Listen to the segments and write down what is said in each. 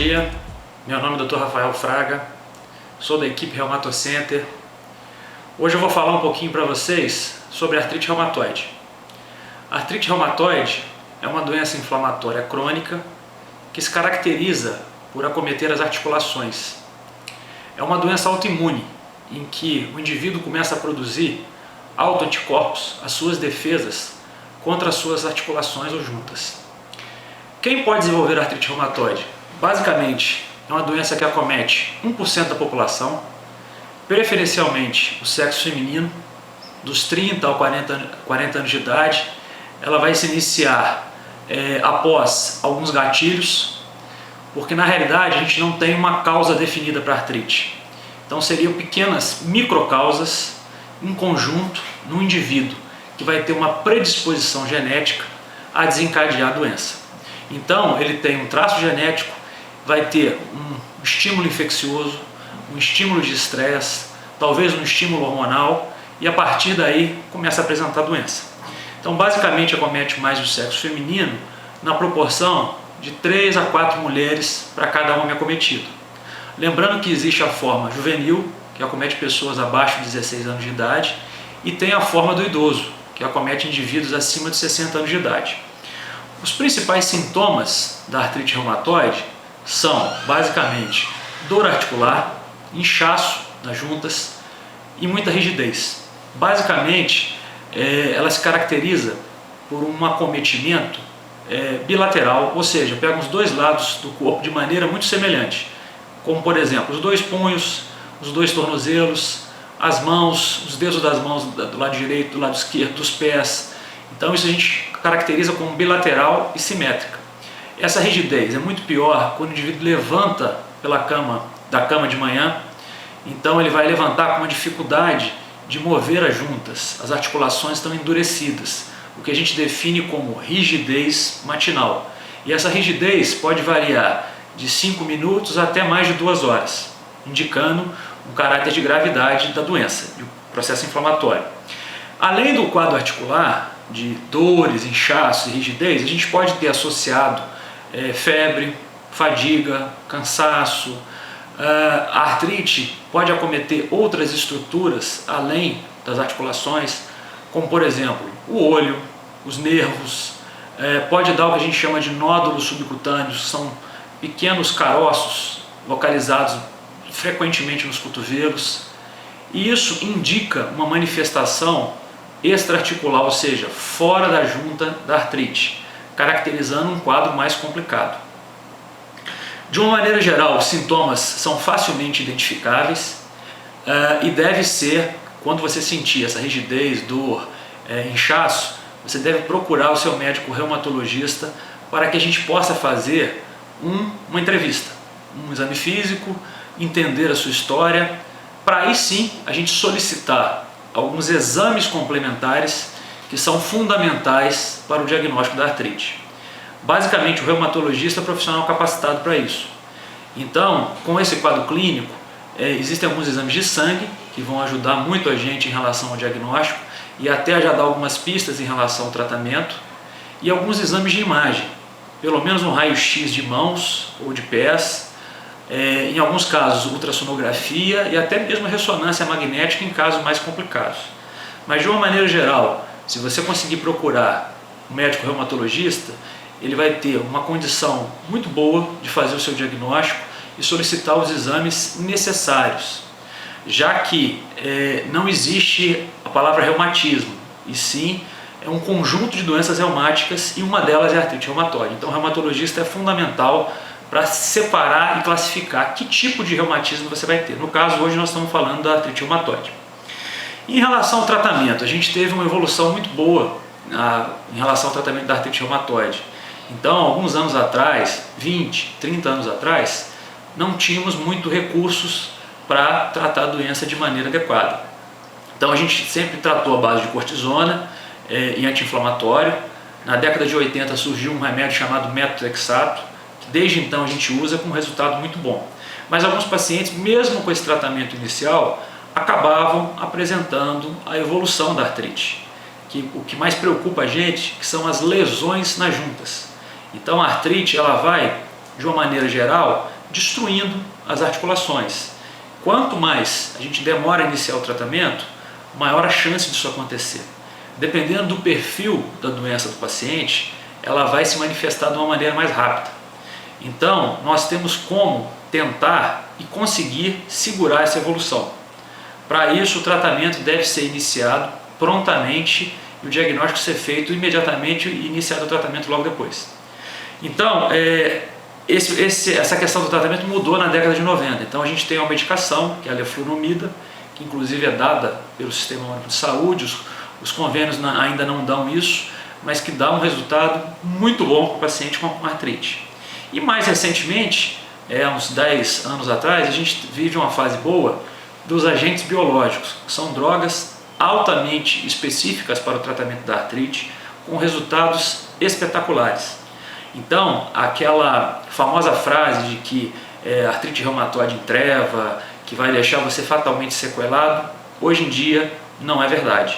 dia, meu nome é Dr. Rafael Fraga, sou da equipe Reumatocenter. Hoje eu vou falar um pouquinho para vocês sobre artrite reumatoide. A artrite reumatoide é uma doença inflamatória crônica que se caracteriza por acometer as articulações. É uma doença autoimune em que o indivíduo começa a produzir autoanticorpos, as suas defesas contra as suas articulações ou juntas. Quem pode desenvolver artrite reumatoide? Basicamente, é uma doença que acomete 1% da população, preferencialmente o sexo feminino, dos 30 aos 40 anos de idade. Ela vai se iniciar após alguns gatilhos, porque na realidade a gente não tem uma causa definida para artrite. Então seriam pequenas microcausas em conjunto no indivíduo que vai ter uma predisposição genética a desencadear a doença. Então ele tem um traço genético, vai ter um estímulo infeccioso, um estímulo de estresse, talvez um estímulo hormonal, e a partir daí começa a apresentar a doença. Então basicamente acomete mais o sexo feminino na proporção de 3 a 4 mulheres para cada homem acometido. Lembrando que existe a forma juvenil, que acomete pessoas abaixo de 16 anos de idade, e tem a forma do idoso, que acomete indivíduos acima de 60 anos de idade. Os principais sintomas da artrite reumatoide são basicamente dor articular, inchaço nas juntas e muita rigidez. Basicamente, ela se caracteriza por um acometimento bilateral, ou seja, pega os dois lados do corpo de maneira muito semelhante, como por exemplo os dois punhos, os dois tornozelos, as mãos, os dedos das mãos do lado direito, do lado esquerdo, dos pés. Então isso a gente caracteriza como bilateral e simétrica. Essa rigidez é muito pior quando o indivíduo levanta da cama de manhã. Então ele vai levantar com uma dificuldade de mover as juntas, as articulações estão endurecidas, o que a gente define como rigidez matinal. E essa rigidez pode variar de 5 minutos até mais de 2 horas, indicando um caráter de gravidade da doença, do processo inflamatório. Além do quadro articular, de dores, inchaços e rigidez, a gente pode ter associado febre, fadiga, cansaço. A artrite pode acometer outras estruturas além das articulações, como por exemplo o olho, os nervos, pode dar o que a gente chama de nódulos subcutâneos, que são pequenos caroços localizados frequentemente nos cotovelos, e isso indica uma manifestação extraarticular, ou seja, fora da junta da artrite, caracterizando um quadro mais complicado. De uma maneira geral, os sintomas são facilmente identificáveis e deve ser, quando você sentir essa rigidez, dor, inchaço, você deve procurar o seu médico reumatologista para que a gente possa fazer uma entrevista, um exame físico, entender a sua história, para aí sim a gente solicitar alguns exames complementares que são fundamentais para o diagnóstico da artrite. Basicamente, o reumatologista é profissional capacitado para isso. Então, com esse quadro clínico, existem alguns exames de sangue que vão ajudar muito a gente em relação ao diagnóstico e até já dar algumas pistas em relação ao tratamento, e alguns exames de imagem, pelo menos um raio-x de mãos ou de pés, em alguns casos ultrassonografia e até mesmo ressonância magnética em casos mais complicados. Mas de uma maneira geral, se você conseguir procurar um médico reumatologista, ele vai ter uma condição muito boa de fazer o seu diagnóstico e solicitar os exames necessários, já que não existe a palavra reumatismo, e sim é um conjunto de doenças reumáticas e uma delas é a artrite reumatoide. Então o reumatologista é fundamental para separar e classificar que tipo de reumatismo você vai ter. No caso, hoje nós estamos falando da artrite reumatoide. Em relação ao tratamento, a gente teve uma evolução muito boa em relação ao tratamento da artrite reumatoide. Então, alguns anos atrás, 20, 30 anos atrás, não tínhamos muito recursos para tratar a doença de maneira adequada. Então a gente sempre tratou a base de cortisona e anti-inflamatório. Na década de 80 surgiu um remédio chamado metotrexato, que desde então a gente usa com um resultado muito bom. Mas alguns pacientes, mesmo com esse tratamento inicial, acabavam apresentando a evolução da artrite. O que mais preocupa a gente que são as lesões nas juntas. Então a artrite ela vai, de uma maneira geral, destruindo as articulações. Quanto mais a gente demora a iniciar o tratamento, maior a chance disso acontecer. Dependendo do perfil da doença do paciente, ela vai se manifestar de uma maneira mais rápida. Então, nós temos como tentar e conseguir segurar essa evolução. Para isso, o tratamento deve ser iniciado prontamente e o diagnóstico ser feito imediatamente e iniciado o tratamento logo depois. Então, essa questão do tratamento mudou na década de 90. Então, a gente tem uma medicação, que é a leflunomida, que inclusive é dada pelo Sistema Único de Saúde, os convênios ainda não dão isso, mas que dá um resultado muito bom para o paciente com artrite. E mais recentemente, há uns 10 anos atrás, a gente vive uma fase boa dos agentes biológicos, que são drogas altamente específicas para o tratamento da artrite, com resultados espetaculares. Então, aquela famosa frase de que artrite reumatoide em treva, que vai deixar você fatalmente sequelado, hoje em dia não é verdade.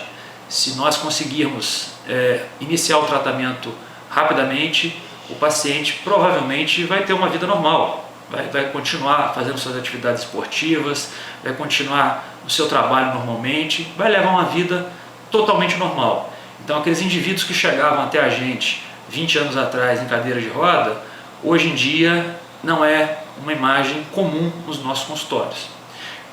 Se nós conseguirmos iniciar o tratamento rapidamente, o paciente provavelmente vai ter uma vida normal, vai continuar fazendo suas atividades esportivas, vai continuar no seu trabalho normalmente, vai levar uma vida totalmente normal. Então, aqueles indivíduos que chegavam até a gente 20 anos atrás em cadeira de roda, hoje em dia não é uma imagem comum nos nossos consultórios.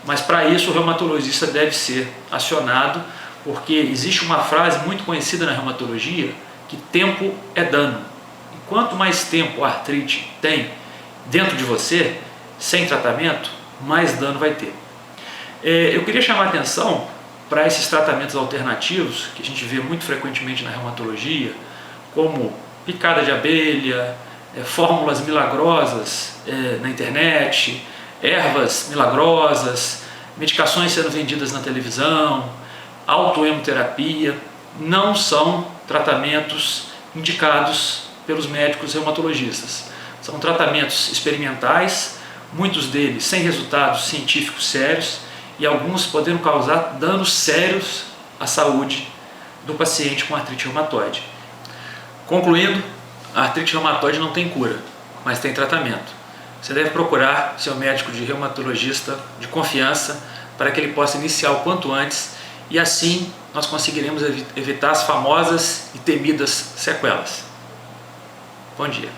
Mas para isso o reumatologista deve ser acionado, porque existe uma frase muito conhecida na reumatologia, que tempo é dano. E quanto mais tempo a artrite tem dentro de você, sem tratamento, mais dano vai ter. Eu queria chamar a atenção para esses tratamentos alternativos, que a gente vê muito frequentemente na reumatologia, como picada de abelha, fórmulas milagrosas na internet, ervas milagrosas, medicações sendo vendidas na televisão, autohemoterapia. Não são tratamentos indicados pelos médicos reumatologistas. São tratamentos experimentais, muitos deles sem resultados científicos sérios e alguns podendo causar danos sérios à saúde do paciente com artrite reumatoide. Concluindo, a artrite reumatoide não tem cura, mas tem tratamento. Você deve procurar seu médico de reumatologista de confiança para que ele possa iniciar o quanto antes e assim nós conseguiremos evitar as famosas e temidas sequelas. Bom dia.